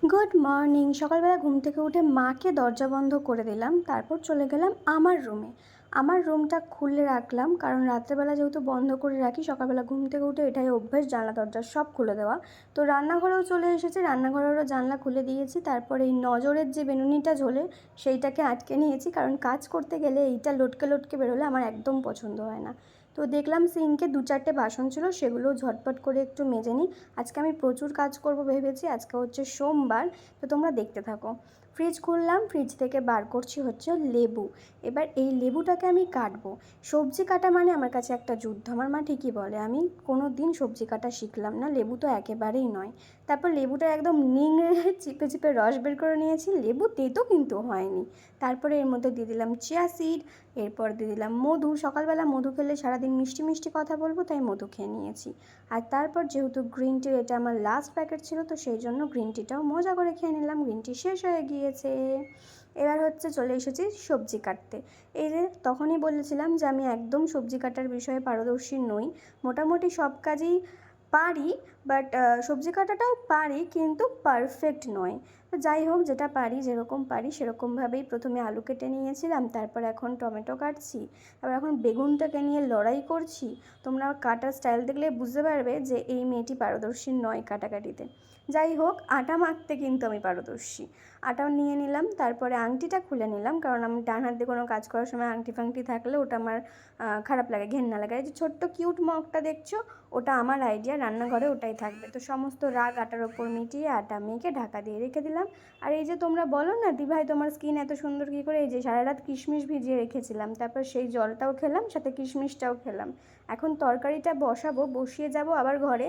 Good morning. সকালবেলা ঘুম থেকে উঠে মাকে দরজা বন্ধ করে দিলাম, তারপর চলে গেলাম আমার রুমে। আমার রুমটা খুলে রাখলাম, কারণ রাত্রেবেলা যেহেতু বন্ধ করে রাখি, সকালবেলা ঘুম থেকে উঠে এটাই অভ্যাস জানলা দরজা সব খুলে দেওয়া। তো রান্নাঘরেও চলে এসেছি, রান্নাঘরেরও জানলা খুলে দিয়েছি। তারপর এই নজরের যে বেনুনিটা ঝোলে সেইটাকে আটকে নিয়েছি, কারণ কাজ করতে গেলে এইটা লটকে লটকে বেরোলে আমার একদম পছন্দ হয় না। তো দেখলাম সিঙ্কে 2-4টে বাসন ছিল, সেগুলো ঝটপট করে একটু মেজে নিই। আজকে আমি প্রচুর কাজ করব ভেবেছি, আজকে হচ্ছে সোমবার। তো তোমরা দেখতে থাকো। ফ্রিজ খুললাম, ফ্রিজ থেকে বার করছি হচ্ছে লেবু। এবার এই লেবুটাকে আমি কাটবো। সবজি কাটা মানে আমার কাছে একটা যুদ্ধ। আমার মা ঠিকই বলে, আমি কোনো দিন সবজি কাটা শিখলাম না, লেবু তো একেবারেই নয়। তারপর লেবুটা একদম নিংড়ে চিপে চিপে রস বের করে নিয়েছি। লেবু তেতো কিন্তু হয়নি। তারপরে এর মধ্যে দিয়ে দিলাম চিয়া সিড, এরপর দিয়ে দিলাম মধু। সকালবেলা মধু খেলে সারাদিন মিষ্টি মিষ্টি কথা বলবো, তাই মধু খেয়ে নিয়েছি। আর তারপর যেহেতু গ্রিন টির এটা আমার লাস্ট প্যাকেট ছিল, তো সেই জন্য গ্রিন টিটাও মজা করে খেয়ে নিলাম। গ্রিন টি শেষ হয়ে গিয়েছে। এবার হচ্ছে চলে এসেছি সবজি কাটতে। এই যে তখনই বলেছিলাম যে আমি একদম সবজি কাটার বিষয়ে পারদর্শী নই। মোটামুটি সব কাজই পারি, বাট সবজি কাটাটাও পারি, কিন্তু পারফেক্ট নয়। তো যাই হোক, যেটা পারি, যেরকম পারি সেরকমভাবেই প্রথমে আলু কেটে নিয়েছিলাম, তারপর এখন টমেটো কাটছি, তারপর এখন বেগুনটাকে নিয়ে লড়াই করছি। তোমরা কাটার স্টাইল দেখলে বুঝতে পারবে যে এই মেয়েটি পারদর্শী নয় কাটাকাটিতে। যাই হোক, আটা মাখতে কিন্তু আমি পারদর্শী। আটাও নিয়ে নিলাম, তারপরে আংটিটা খুলে নিলাম, কারণ আমি ডান হাত দিয়ে কোনো কাজ করার সময় আংটি ফাংটি থাকলে ওটা আমার খারাপ লাগে, ঘেন্না লাগে। এই যে ছোট্ট কিউট মগটা দেখছো, ওটা আমার আইডিয়া, রান্নাঘরে ওটাই থাকবে। তো সমস্ত রাগ আটার ওপর মিটিয়ে আটা মেখে ঢাকা দিয়ে রেখে দিলাম। আর এই যে তোমরা বলো না, দিভাই তোমার স্কিন এত সুন্দর কী করে, এই যে সারা রাত কিশমিশ ভিজিয়ে রেখেছিলাম, তারপর সেই জলটাও খেলাম, সাথে কিশমিশটাও খেলাম। এখন তরকারিটা বসাবো, বসিয়ে যাব আবার ঘরে।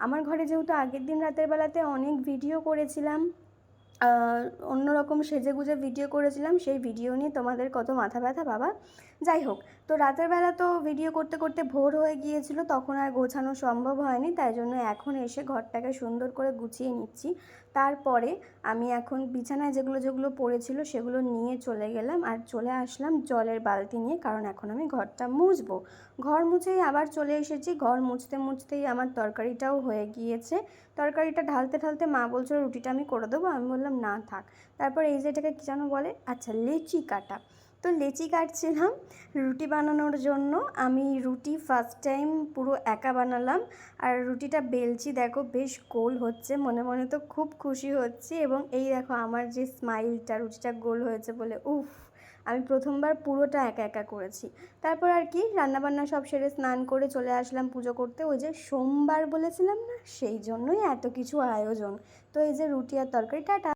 আমার ঘরে যেহেতু আগের দিন রাতের বেলাতে অনেক ভিডিও করেছিলাম, অন্যরকম সেজেগুজে ভিডিও করেছিলাম, সেই ভিডিও নিয়ে তোমাদের কত মাথা ব্যথা বাবা। যাই হোক, তো রাতের বেলা তো ভিডিও করতে করতে ভোর হয়ে গিয়েছিল, তখন আর গোছানো সম্ভব হয়নি, তাই জন্য এখন এসে ঘরটাকে সুন্দর করে গুছিয়ে নিচ্ছি। তারপরে আমি এখন বিছানায় যেগুলো যেগুলো পড়েছিল সেগুলো নিয়ে চলে গেলাম, আর চলে আসলাম জলের বালতি নিয়ে, কারণ এখন আমি ঘরটা মুছবো। ঘর মুছেই আবার চলে এসেছি। ঘর মুছতে মুছতেই আমার তরকারিটাও হয়ে গিয়েছে। তরকারিটা ঢালতে ঢালতে মা বলছিল রুটিটা আমি করে দেবো, আমি বললাম না থাক। তারপর এই যে এটাকে কী যেন বলে, আচ্ছা লেচি কাটা। তো লেচি কাটছিলাম রুটি বানানোর জন্য। আমি রুটি ফার্স্ট টাইম পুরো একা বানালাম, আর রুটিটা বেলছি, দেখো বেশ গোল হচ্ছে, মনে মনে তো খুব খুশি হচ্ছি। এবং এই দেখো আমার যে স্মাইলটা, রুটিটা গোল হয়েছে বলে, উফ, আমি প্রথমবার পুরোটা একা একা করেছি। তারপর আর কি, রান্নাবান্না সব সেরে স্নান করে চলে আসলাম পুজো করতে। ওই যে সোমবার বলেছিলাম না, সেই জন্যই এত কিছু আয়োজন। তো এই যে রুটি আর তরকারি, টাটা।